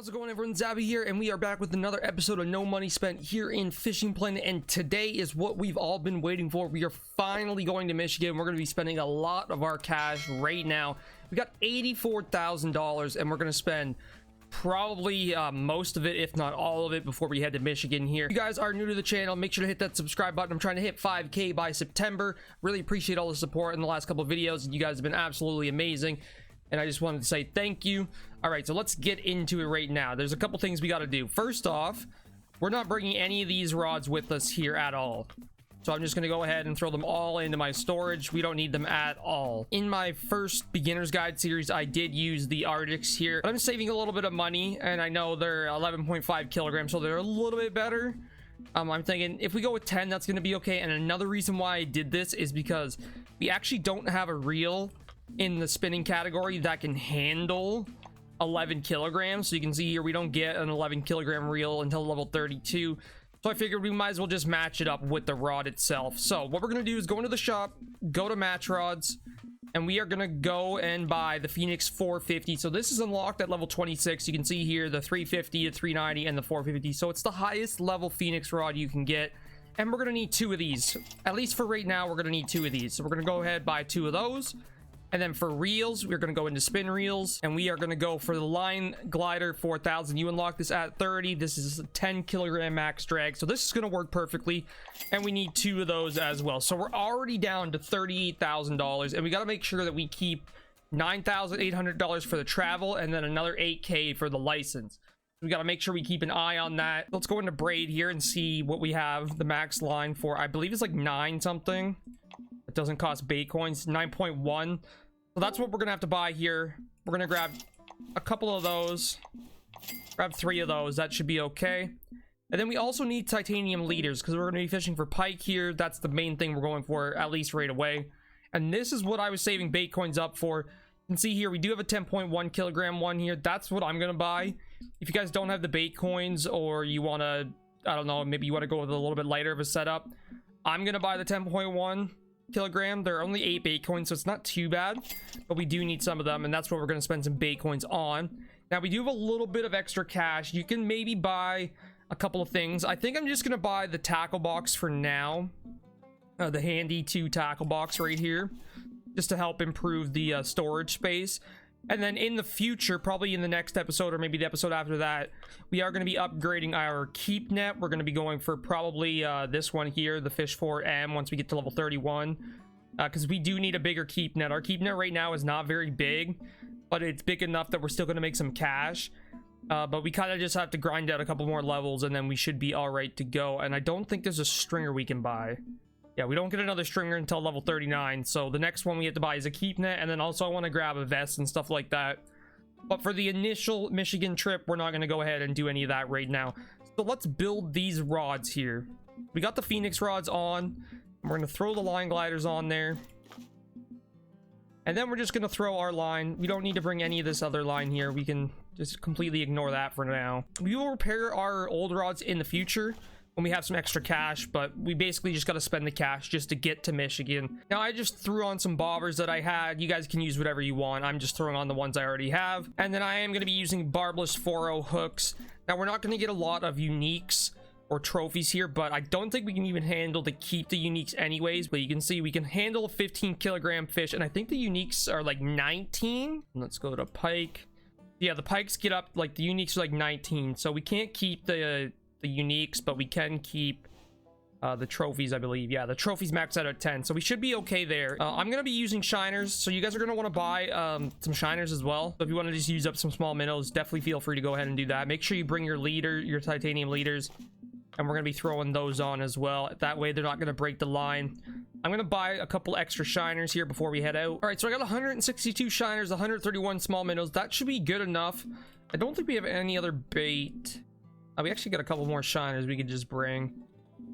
How's it going, everyone? Zabby here, and we are back with another episode of No Money Spent here in Fishing Planet. And today is what we've all been waiting for. We are finally going to Michigan. We're going to be spending a lot of our cash right now. We got $84,000, and we're going to spend probably most of it, if not all of it, before we head to Michigan here. If you guys are new to the channel, make sure to hit that subscribe button. I'm trying to hit 5K by September. Really appreciate all the support in the last couple of videos. You guys have been absolutely amazing, and I just wanted to say thank you. All right, so let's get into it right now. There's a couple things we got to do. First off, we're not bringing any of these rods with us here at all. So I'm just going to go ahead and throw them all into my storage. We don't need them at all. In my first beginner's guide series, I did use the Arctics here, but I'm saving a little bit of money, and I know they're 11.5 kilograms, so they're a little bit better. I'm thinking if we go with 10, that's going to be okay. And another reason why I did this is because we actually don't have a reel in the spinning category that can handle 11 kilograms. So you can see here we don't get an 11 kilogram reel until level 32. So I figured we might as well just match it up with the rod itself. So what we're gonna do is go into the shop, go to match rods, and we are gonna go and buy the Phoenix 450. So this is unlocked at level 26. You can see here the 350, the 390, and the 450. So it's the highest level Phoenix rod you can get, and we're gonna need 2 of these. At least for right now, we're gonna need 2 of these. So we're gonna go ahead, buy 2 of those. And then for reels, we're going to go into spin reels, and we are going to go for the line glider 4000. You unlock this at 30. This is a 10 kilogram max drag, so this is going to work perfectly, and we need 2 of those as well. So we're already down to $38,000, and we got to make sure that we keep $9,800 for the travel and then another $8K for the license. We got to make sure we keep an eye on that. Let's go into braid here and see what we have the max line for. I believe it's like 9 something. It doesn't cost bait coins. 9.1. So that's what we're gonna have to buy here. We're gonna grab a couple of those, grab 3 of those. That should be okay. And then we also need titanium leaders because we're gonna be fishing for pike here. That's the main thing we're going for, at least right away. And this is what I was saving bait coins up for. You can see here we do have a 10.1 kilogram one here. That's what I'm gonna buy. If you guys don't have the bait coins, or you want to, I don't know, maybe you want to go with a little bit lighter of a setup, I'm gonna buy the 10.1 kilogram. There are only 8 bait coins, so it's not too bad, but we do need some of them, and that's what we're going to spend some bait coins on. Now we do have a little bit of extra cash. You can maybe buy a couple of things. I think I'm just going to buy the tackle box for now, the handy 2 tackle box right here, just to help improve the storage space. And then in the future, probably in the next episode or maybe the episode after that, we are going to be upgrading our keep net. We're going to be going for probably this one here, the Fish 4M, once we get to level 31, because we do need a bigger keep net. Our keep net right now is not very big, but it's big enough that we're still going to make some cash. But we kind of just have to grind out a couple more levels, and then we should be all right to go. And I don't think there's a stringer we can buy. Yeah, we don't get another stringer until level 39, so the next one we have to buy is a keep net, and then also I want to grab a vest and stuff like that. But for the initial Michigan trip, we're not going to go ahead and do any of that right now. So let's build these rods here. We got the Phoenix rods on. We're going to throw the line gliders on there. And then we're just going to throw our line. We don't need to bring any of this other line here. We can just completely ignore that for now. We will repair our old rods in the future when we have some extra cash, but we basically just got to spend the cash just to get to Michigan. Now I just threw on some bobbers that I had. You guys can use whatever you want. I'm just throwing on the ones I already have, and then I am going to be using barbless 4.0 hooks. Now we're not going to get a lot of uniques or trophies here, but I don't think we can even handle to keep the uniques anyways. But you can see we can handle a 15 kilogram fish, and I think the uniques are like 19. Let's go to pike. Yeah, the pikes get up, like the uniques are like 19, so we can't keep the uniques, but we can keep the trophies, I believe. Yeah, the trophies max out at 10, so we should be okay there. I'm gonna be using shiners, so you guys are gonna want to buy some shiners as well. So if you want to just use up some small minnows, definitely feel free to go ahead and do that. Make sure you bring your leader, your titanium leaders, and we're gonna be throwing those on as well. That way they're not gonna break the line. I'm gonna buy a couple extra shiners here before we head out. All right, so I got 162 shiners, 131 small minnows. That should be good enough. I don't think we have any other bait. We actually got a couple more shiners we could just bring.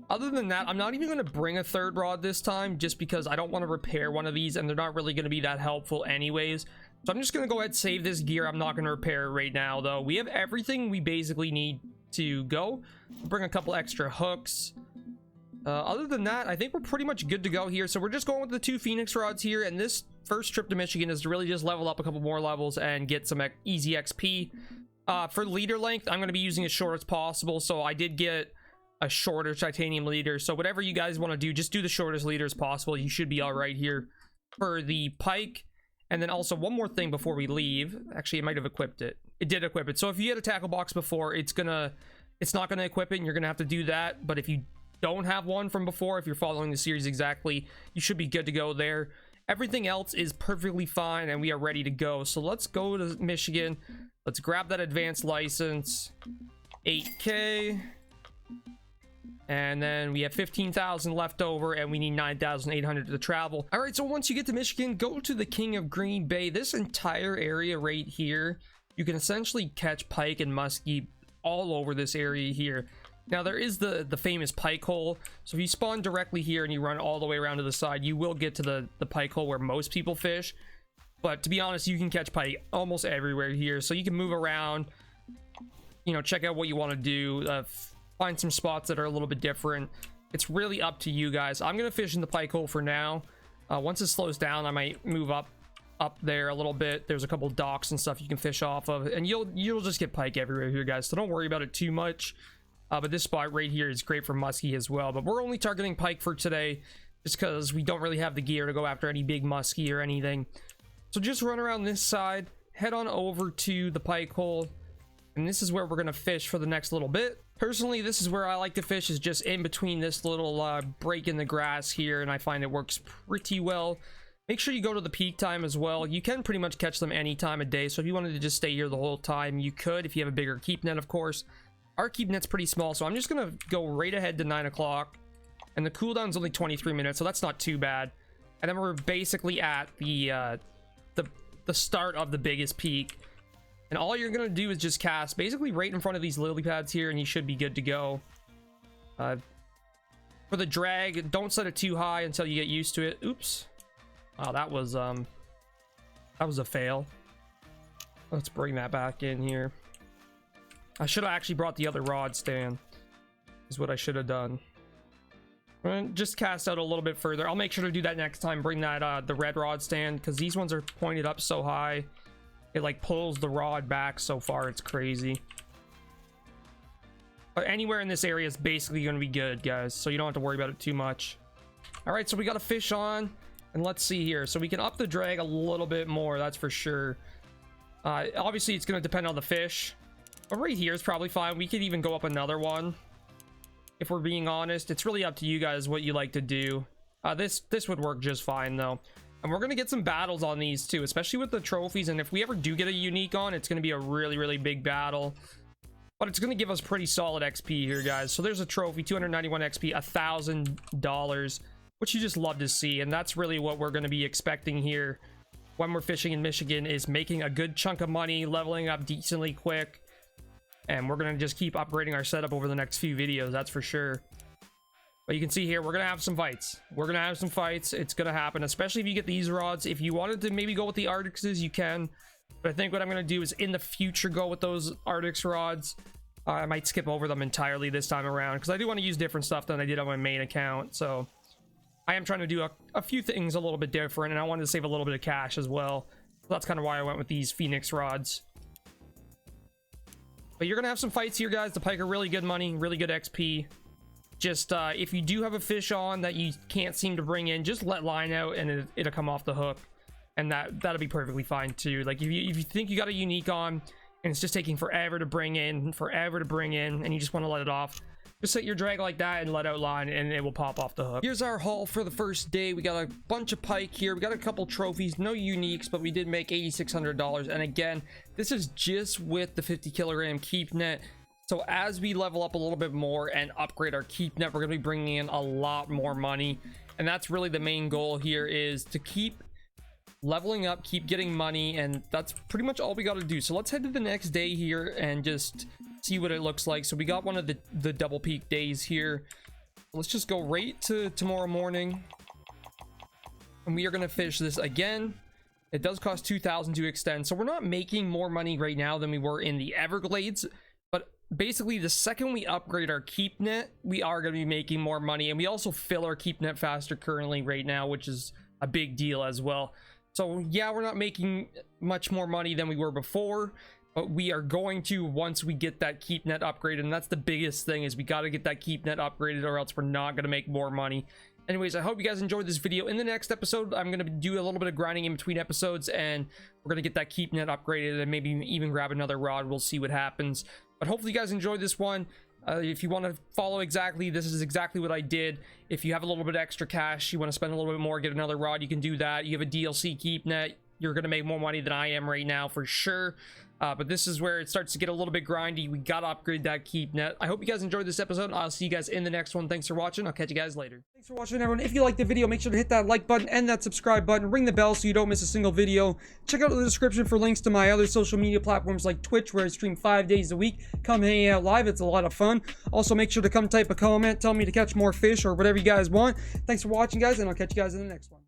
Other than that, I'm not even going to bring a 3rd rod this time, just because I don't want to repair one of these, and they're not really going to be that helpful anyways. So I'm just going to go ahead and save this gear. I'm not going to repair it right now, though. We have everything we basically need to go. Bring a couple extra hooks. Other than that, I think we're pretty much good to go here. So we're just going with the 2 Phoenix rods here, and this first trip to Michigan is to really just level up a couple more levels and get some easy XP. For leader length, I'm going to be using as short as possible. So I did get a shorter titanium leader. So whatever you guys want to do, just do the shortest leader as possible. You should be all right here for the Pike. And then also one more thing before we leave. Actually, it might have equipped it. It did equip it. So if you had a tackle box before, it's not gonna equip it, and you're gonna have to do that. But if you don't have one from before, if you're following the series exactly, you should be good to go there. Everything else is perfectly fine, and we are ready to go. So let's go to Michigan. Let's grab that advanced license. 8K. And then we have 15,000 left over, and we need 9,800 to travel. All right, so once you get to Michigan, go to the King of Green Bay. This entire area right here, you can essentially catch pike and muskie all over this area here. Now, there is the famous pike hole. So if you spawn directly here and you run all the way around to the side, you will get to the pike hole where most people fish. But to be honest, you can catch pike almost everywhere here. So you can move around, you know, check out what you want to do, find some spots that are a little bit different. It's really up to you guys. I'm gonna fish in the pike hole for now. Once it slows down, I might move up there a little bit. There's a couple docks and stuff you can fish off of, and you'll just get pike everywhere here, guys, so don't worry about it too much. But this spot right here is great for muskie as well, but we're only targeting pike for today just because we don't really have the gear to go after any big muskie or anything. So just run around this side, head on over to the pike hole, and this is where we're gonna fish for the next little bit. Personally, this is where I like to fish, is just in between this little break in the grass here, and I find it works pretty well. Make sure you go to the peak time as well. You can pretty much catch them any time of day, so if you wanted to just stay here the whole time, you could, if you have a bigger keep net, of course. Our keep net's pretty small, so I'm just gonna go right ahead to 9 o'clock, and the cooldown's only 23 minutes, so that's not too bad. And then we're basically at the start of the biggest peak. And all you're gonna do is just cast basically right in front of these lily pads here, and you should be good to go. For the drag, don't set it too high until you get used to it. Oops. Oh, that was a fail. Let's bring that back in here. I should have actually brought the other rod stand, is what I should have done. Just cast out a little bit further. I'll make sure to do that next time. Bring that the red rod stand, because these ones are pointed up so high. It like pulls the rod back so far, it's crazy. But anywhere in this area is basically going to be good, guys, so you don't have to worry about it too much. All right, so we got a fish on, and let's see here. So we can up the drag a little bit more, that's for sure. Obviously it's going to depend on the fish, but right here is probably fine. We could even go up another one if we're being honest. It's really up to you guys what you like to do. This would work just fine though. And we're going to get some battles on these too, especially with the trophies. And if we ever do get a unique on, it's going to be a really big battle. But it's going to give us pretty solid XP here, guys. So there's a trophy, 291 XP, $1,000, which you just love to see. And that's really what we're going to be expecting here when we're fishing in Michigan, is making a good chunk of money, leveling up decently quick. And we're going to just keep upgrading our setup over the next few videos, that's for sure. But you can see here, we're going to have some fights. We're going to have some fights. It's going to happen, especially if you get these rods. If you wanted to maybe go with the Arctics, you can. But I think what I'm going to do is in the future go with those Arctics rods. I might skip over them entirely this time around, because I do want to use different stuff than I did on my main account. So I am trying to do a few things a little bit different, and I wanted to save a little bit of cash as well. So that's kind of why I went with these Phoenix rods. But you're going to have some fights here, guys. The pike are really good money, really good XP. Just if you do have a fish on that you can't seem to bring in, just let line out and it'll come off the hook, and that'll be perfectly fine too. Like if you think you got a unique on and it's just taking forever to bring in, and you just want to let it off, just set your drag like that and let out line, and it will pop off the hook. Here's our haul for the first day. We got a bunch of pike here. We got a couple trophies, no uniques, but we did make $8,600. And again, this is just with the 50 kilogram keep net. So as we level up a little bit more and upgrade our keep net, we're going to be bringing in a lot more money. And that's really the main goal here, is to keep leveling up, keep getting money, and that's pretty much all we got to do. So let's head to the next day here and just see what it looks like. So we got one of the double peak days here. Let's just go right to tomorrow morning, and we are going to fish this again. It does cost 2,000 to extend, so we're not making more money right now than we were in the Everglades. Basically, the second we upgrade our keep net, we are going to be making more money, and we also fill our keep net faster currently right now, which is a big deal as well. So yeah, we're not making much more money than we were before, but we are going to once we get that keep net upgraded, and that's the biggest thing, is we got to get that keep net upgraded, or else we're not going to make more money. Anyways, I hope you guys enjoyed this video. In the next episode, I'm going to do a little bit of grinding in between episodes, and we're going to get that keep net upgraded and maybe even grab another rod. We'll see what happens, but hopefully you guys enjoyed this one. If you want to follow exactly, this is exactly what I did. If you have a little bit extra cash, you want to spend a little bit more, get another rod, you can do that. You have a DLC keep net, you're going to make more money than I am right now for sure. But this is where it starts to get a little bit grindy. We got to upgrade that keep net. I hope you guys enjoyed this episode. I'll see you guys in the next one. Thanks for watching. I'll catch you guys later. Thanks for watching, everyone. If you liked the video, make sure to hit that like button and that subscribe button. Ring the bell so you don't miss a single video. Check out the description for links to my other social media platforms like Twitch, where I stream 5 days a week. Come hang out live. It's a lot of fun. Also, make sure to come type a comment. Tell me to catch more fish or whatever you guys want. Thanks for watching, guys, and I'll catch you guys in the next one.